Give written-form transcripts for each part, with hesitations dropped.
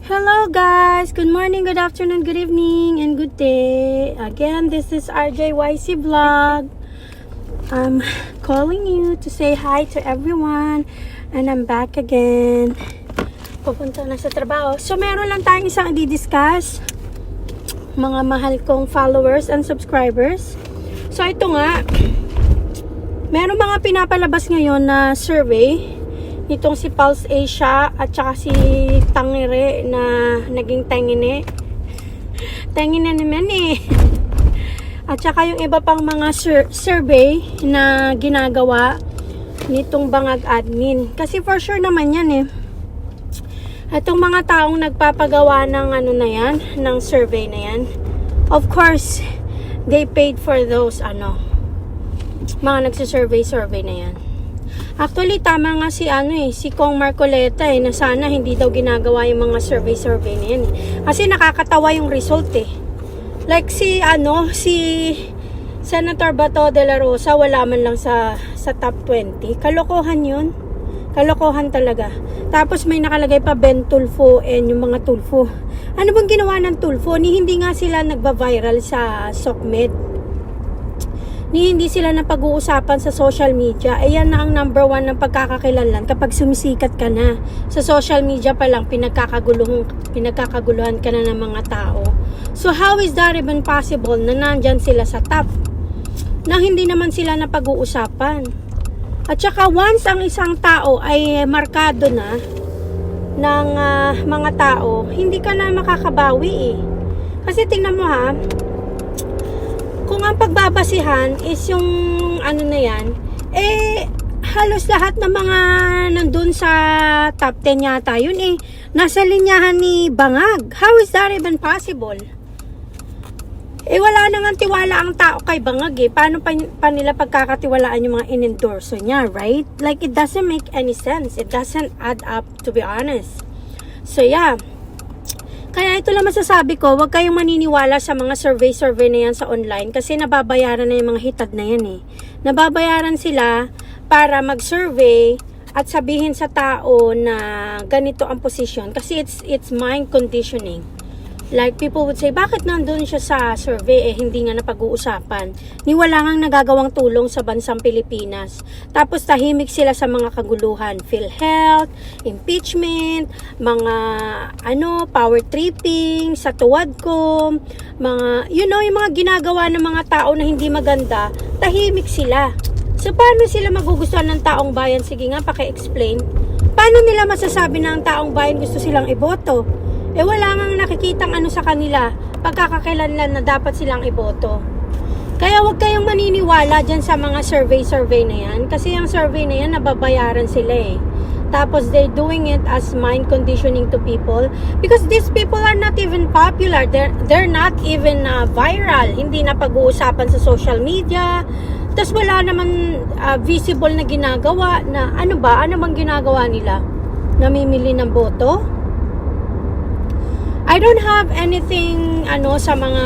Hello guys! Good morning, good afternoon, good evening, and good day. Again, this is RJYC Vlog. I'm calling you to say hi to everyone. And I'm back again. Pupunta na sa trabaho. So, meron lang tayong isang i-discuss. Mga mahal kong followers and subscribers. So, ito nga. Meron mga pinapalabas ngayon na survey. Itong si Pulse Asia at saka si Tangire na naging Tangine. Tangine naman eh. At saka yung iba pang mga survey na ginagawa nitong Bangag admin. Kasi for sure naman yan eh. Itong mga taong nagpapagawa ng ano na yan, ng survey na yan. Of course, they paid for those mga nagsisurvey na yan. Actually, tama nga si si Kong Marcoleta na sana hindi daw ginagawa yung mga survey na yan eh. Kasi nakakatawa yung result eh. Like si Senator Bato de la Rosa, wala man lang sa top 20. Kalokohan yun. Kalokohan talaga. Tapos may nakalagay pa Ben Tulfo and yung mga Tulfo. Ano bang ginawa ng Tulfo? Hindi nga sila nagba-viral sa SOCMED. Hindi sila napag-uusapan sa social media. Ayan na ang number 1 ng pagkakakilanlan kapag sumisikat ka na. Sa social media pa lang, pinagkakaguluhan ka na ng mga tao. So how is that even possible na nandyan sila sa top? Na hindi naman sila napag-uusapan. At saka once ang isang tao ay markado na ng mga tao, hindi ka na makakabawi eh. Kasi tingnan mo ha, kung ang pagbabasihan is yung na yan, halos lahat ng mga nandun sa top 10 yata yun nasa linyahan ni Bangag. How is that even possible? Wala nang tiwala ang tao kay Bangag Paano pa nila pagkakatiwalaan yung mga in-endorso niya, right? Like, it doesn't make any sense. It doesn't add up, to be honest. So, yeah. Kaya ito lang masasabi ko, huwag kayong maniniwala sa mga survey na yan sa online kasi nababayaran na yung mga hitad na yan Nababayaran sila para mag-survey at sabihin sa tao na ganito ang position kasi it's mind conditioning. Like people would say, bakit nandun siya sa survey hindi nga napag-uusapan? Wala ngang nagagawang tulong sa bansang Pilipinas. Tapos tahimik sila sa mga kaguluhan, PhilHealth, impeachment, mga power tripping, sa tuwad ko, mga yung mga ginagawa ng mga tao na hindi maganda, tahimik sila. So paano sila magugustuhan ng taong bayan? Sige nga, paki-explain. Paano nila masasabi na ang taong bayan gusto silang iboto? Wala nang nakikitang sa kanila pagkakakilanlan na dapat silang iboto. Kaya huwag kayong maniniwala dyan sa mga survey na yan. Kasi yung survey na yan, nababayaran sila Tapos they're doing it as mind conditioning to people. Because these people are not even popular. They're not even viral. Hindi na pag-uusapan sa social media. Tapos wala naman visible na ginagawa na ano bang ginagawa nila? Namimili ng boto? I don't have anything sa mga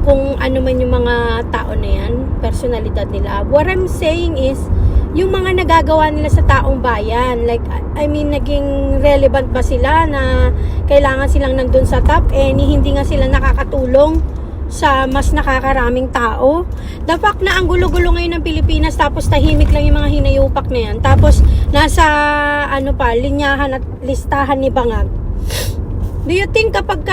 kung ano man yung mga tao na yan, personalidad nila. What I'm saying is yung mga nagagawa nila sa taong bayan, like naging relevant ba sila na kailangan silang nandun sa top hindi nga sila nakakatulong sa mas nakakaraming tao. The fact na ang gulo-gulo ngayon ng Pilipinas tapos tahimik lang yung mga hinayupak na yan, tapos nasa linyahan at listahan ni Bangag. Do you think kapag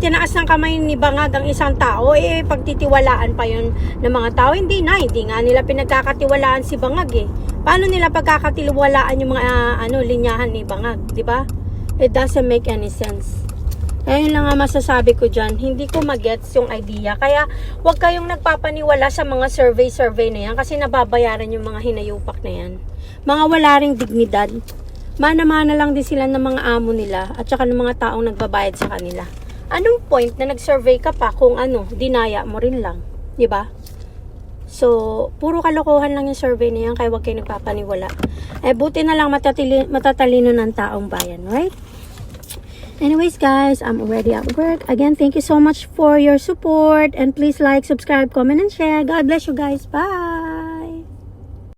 tinaas ng kamay ni Bangag ang isang tao, pagtitiwalaan pa yun ng mga tao? Hindi nga nila pinagkakatiwalaan si Bangag Paano nila pagkakatiwalaan yung mga linyahan ni Bangag, di ba? It doesn't make any sense. Ayun lang nga masasabi ko dyan. Hindi ko magets yung idea. Kaya huwag kayong nagpapaniwala sa mga survey na yan kasi nababayaran yung mga hinayupak na yan. Mga wala ring dignidad. Mana-mana lang din sila ng mga amo nila at saka ng mga taong nagbabayad sa kanila. Anong point na nag-survey ka pa kung dinaya mo rin lang, di ba? So, puro kalokohan lang yung survey na yan kaya huwag kayo nagpapaniwala. Buti na lang matatalino ng taong bayan, right? Anyways guys, I'm already at work. Again, thank you so much for your support and please like, subscribe, comment, and share. God bless you guys. Bye!